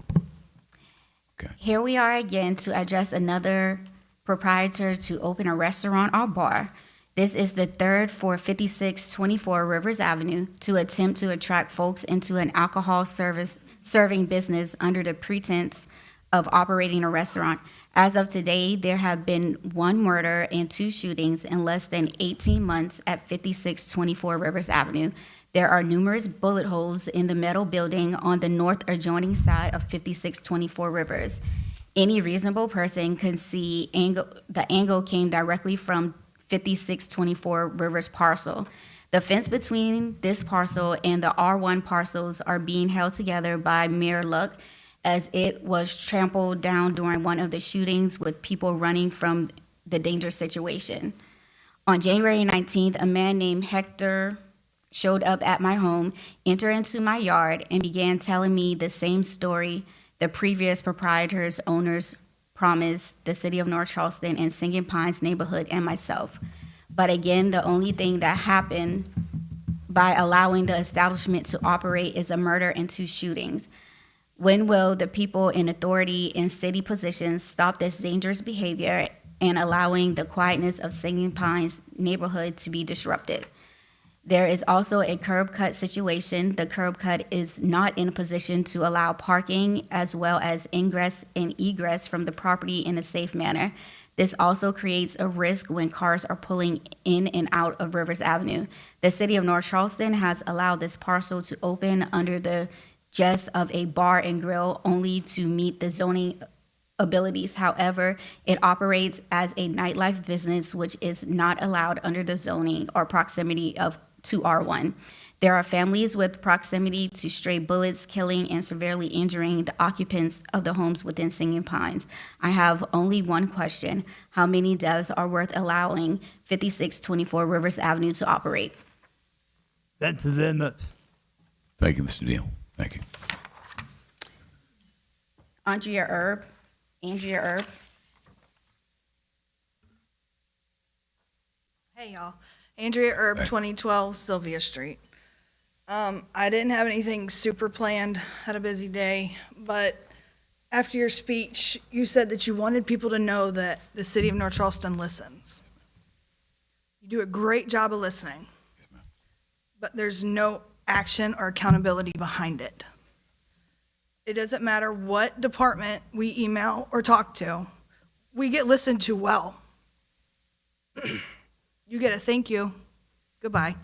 Here we are again to address another proprietor to open a restaurant or bar. This is the third for 5624 Rivers Avenue to attempt to attract folks into an alcohol serving business under the pretense of operating a restaurant. As of today, there have been 1 murder and 2 shootings in less than 18 months at 5624 Rivers Avenue. There are numerous bullet holes in the metal building on the north adjoining side of 5624 Rivers. Any reasonable person can see the angle came directly from 5624 Rivers parcel. The fence between this parcel and the R1 parcels are being held together by mere luck, as it was trampled down during one of the shootings with people running from the dangerous situation. On January 19th, a man named Hector showed up at my home, entered into my yard, and began telling me the same story the previous proprietors, owners promised the city of North Charleston and Singing Pines neighborhood and myself. But again, the only thing that happened by allowing the establishment to operate is a murder and 2 shootings. When will the people in authority in city positions stop this dangerous behavior and allowing the quietness of Singing Pines neighborhood to be disrupted? There is also a curb cut situation. The curb cut is not in a position to allow parking as well as ingress and egress from the property in a safe manner. This also creates a risk when cars are pulling in and out of Rivers Avenue. The city of North Charleston has allowed this parcel to open under the just of a bar and grill only to meet the zoning abilities. However, it operates as a nightlife business, which is not allowed under the zoning or proximity of to R1. There are families with proximity to stray bullets, killing and severely injuring the occupants of the homes within Singing Pines. I have only one question. How many deaths are worth allowing 5624 Rivers Avenue to operate? Thank you very much. Thank you, Mr. Neal. Thank you. Andrea Erb. Hey y'all, Andrea Erb, 2012 Sylvia Street. I didn't have anything super planned, had a busy day, but after your speech, you said that you wanted people to know that the city of North Charleston listens. You do a great job of listening, but there's no action or accountability behind it. It doesn't matter what department we email or talk to, we get listened to well. You get a thank you, goodbye.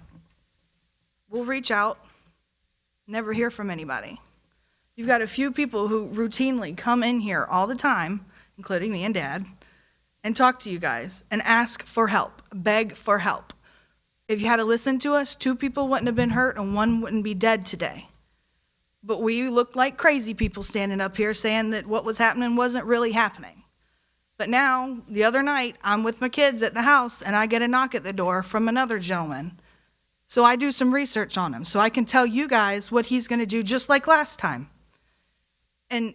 We'll reach out, never hear from anybody. You've got a few people who routinely come in here all the time, including me and Dad, and talk to you guys and ask for help, beg for help. If you had to listen to us, 2 people wouldn't have been hurt and 1 wouldn't be dead today. But we looked like crazy people standing up here saying that what was happening wasn't really happening. But now, the other night, I'm with my kids at the house and I get a knock at the door from another gentleman. So I do some research on him so I can tell you guys what he's going to do just like last time. And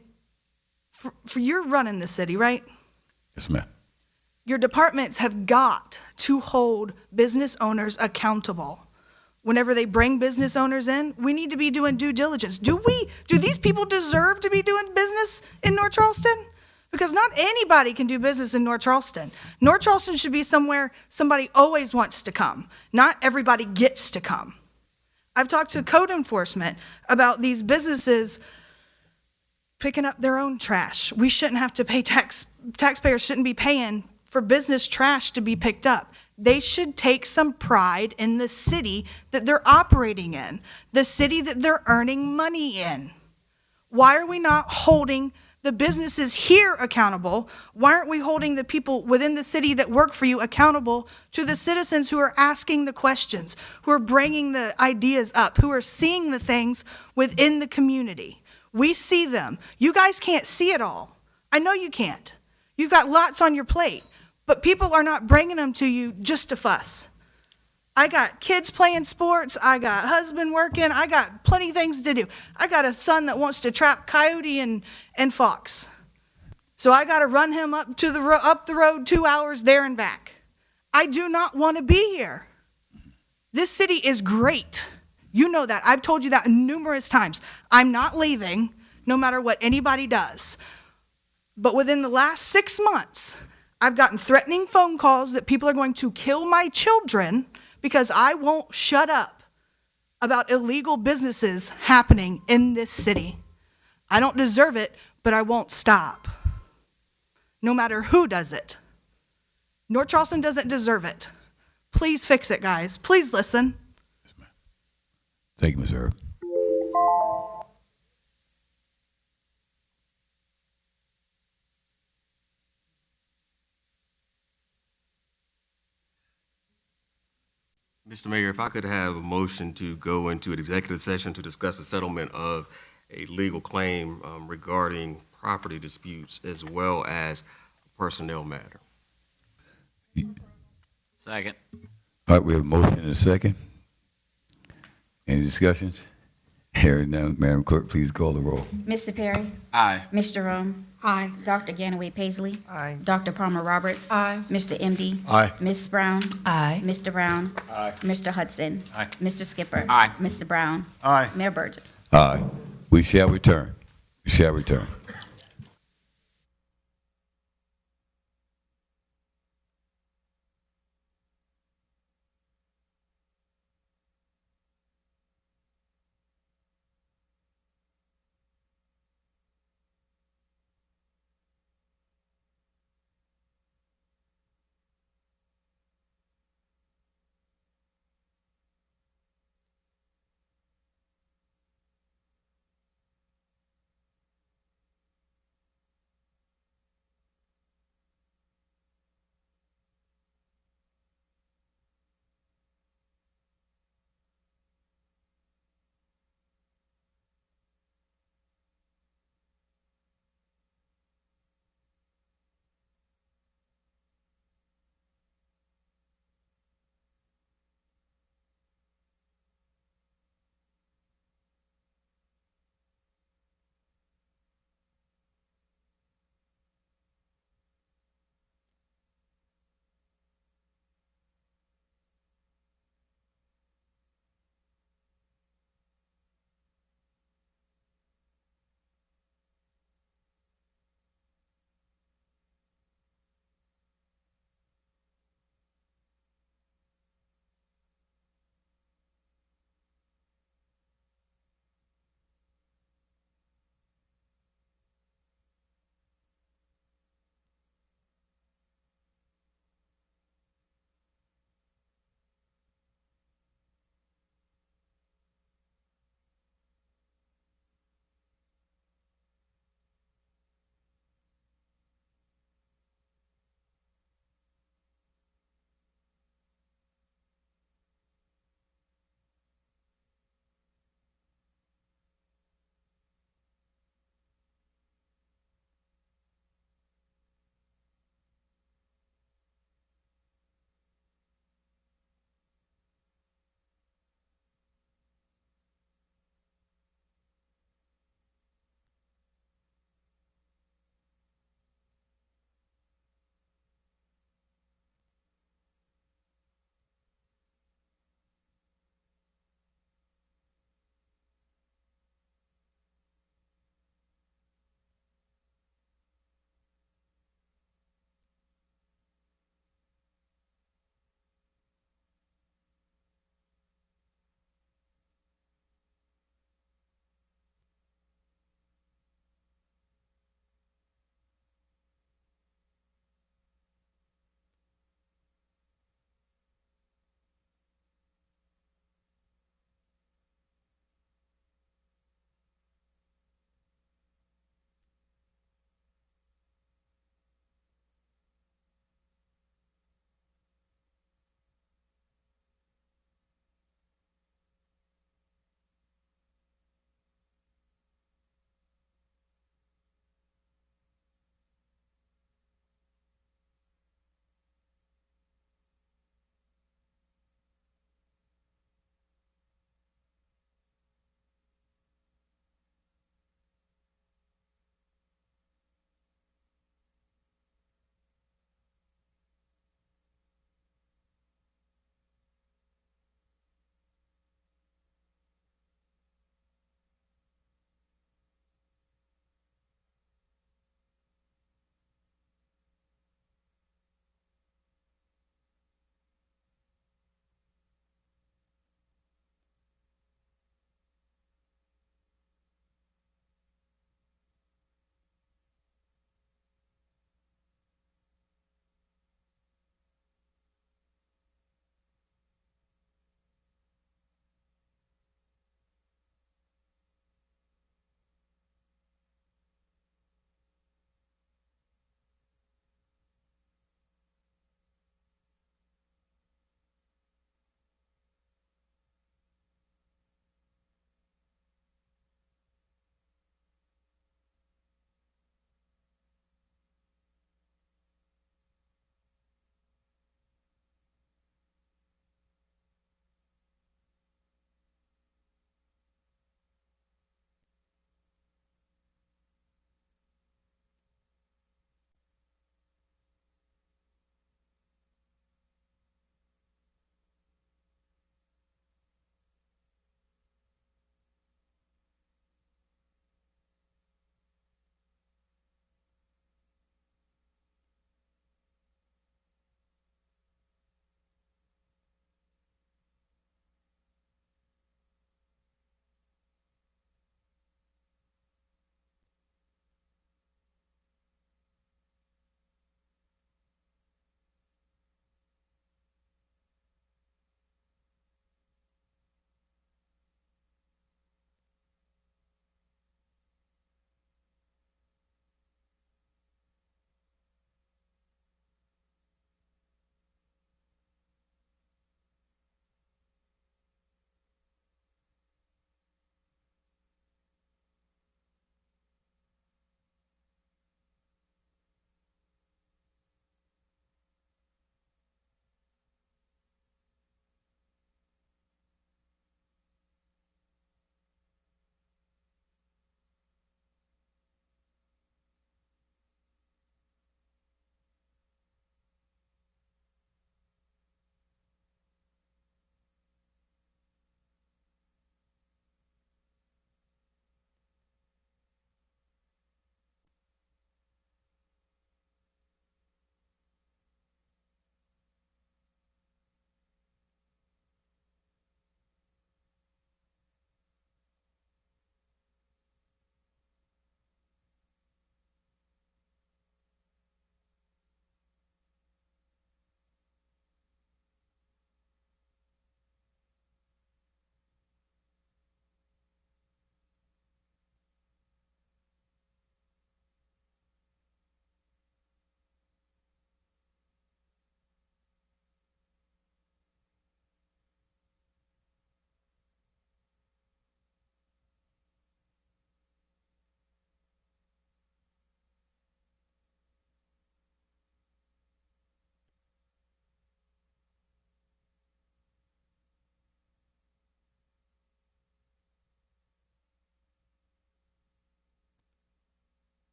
for you're running the city, right? Yes, ma'am. Your departments have got to hold business owners accountable. Whenever they bring business owners in, we need to be doing due diligence. Do these people deserve to be doing business in North Charleston? Because not anybody can do business in North Charleston. North Charleston should be somewhere somebody always wants to come. Not everybody gets to come. I've talked to code enforcement about these businesses picking up their own trash. We shouldn't have to pay taxpayers shouldn't be paying for business trash to be picked up. They should take some pride in the city that they're operating in, the city that they're earning money in. Why are we not holding the businesses here accountable? Why aren't we holding the people within the city that work for you accountable to the citizens who are asking the questions, who are bringing the ideas up, who are seeing the things within the community? We see them. You guys can't see it all. I know you can't. You've got lots on your plate, but people are not bringing them to you just to fuss. I got kids playing sports. I got husband working. I got plenty of things to do. I got a son that wants to trap coyote and fox. So I got to run him up the road 2 hours there and back. I do not want to be here. This city is great. You know that. I've told you that numerous times. I'm not leaving no matter what anybody does. But within the last 6 months, I've gotten threatening phone calls that people are going to kill my children because I won't shut up about illegal businesses happening in this city. I don't deserve it, but I won't stop. No matter who does it. North Charleston doesn't deserve it. Please fix it, guys. Please listen. Thank you, Ms. Erb. Mr. Mayor, if I could have a motion to go into an executive session to discuss the settlement of a legal claim regarding property disputes as well as a personnel matter. Second. All right, we have a motion and a second. Any discussions? Hearing none, Madam Clerk, please call the roll. Mr. Perry? Aye. Ms. Jerome? Aye. Dr. Ganaway Paisley? Aye. Dr. Palmer Roberts? Aye. Mr. MD? Aye. Ms. Brown? Aye. Mr. Brown? Aye. Mr. Hudson? Aye. Mr. Skipper? Aye. Mr. Brown? Aye. Mayor Burgess? Aye. We shall return. We shall return.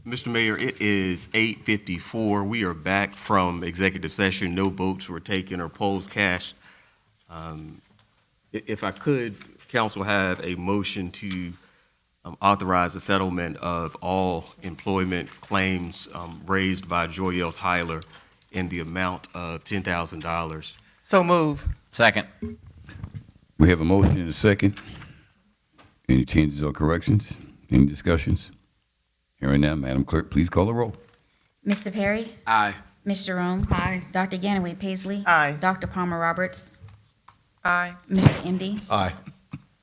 Mr. Mayor, it is 8:54. We are back from executive session. No votes were taken or polls cast. If I could, council have a motion to authorize the settlement of all employment claims raised by Joyelle Tyler in the amount of $10,000. So move. Second. We have a motion and a second. Any changes or corrections? Any discussions? Hearing none, Madam Clerk, please call the roll. Mr. Perry? Aye. Ms. Jerome? Aye. Dr. Ganaway Paisley? Aye. Dr. Palmer Roberts? Aye. Mr. MD? Aye.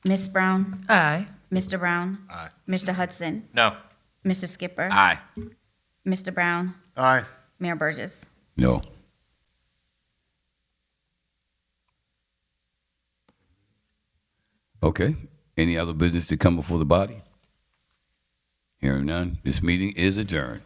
Ms. Brown? Aye. Mr. Brown? Aye. Mr. Hudson? No. Mr. Skipper? Aye. Mr. Brown? Aye. Mayor Burgess? No. Okay. Any other business to come before the body? Hearing none, this meeting is adjourned.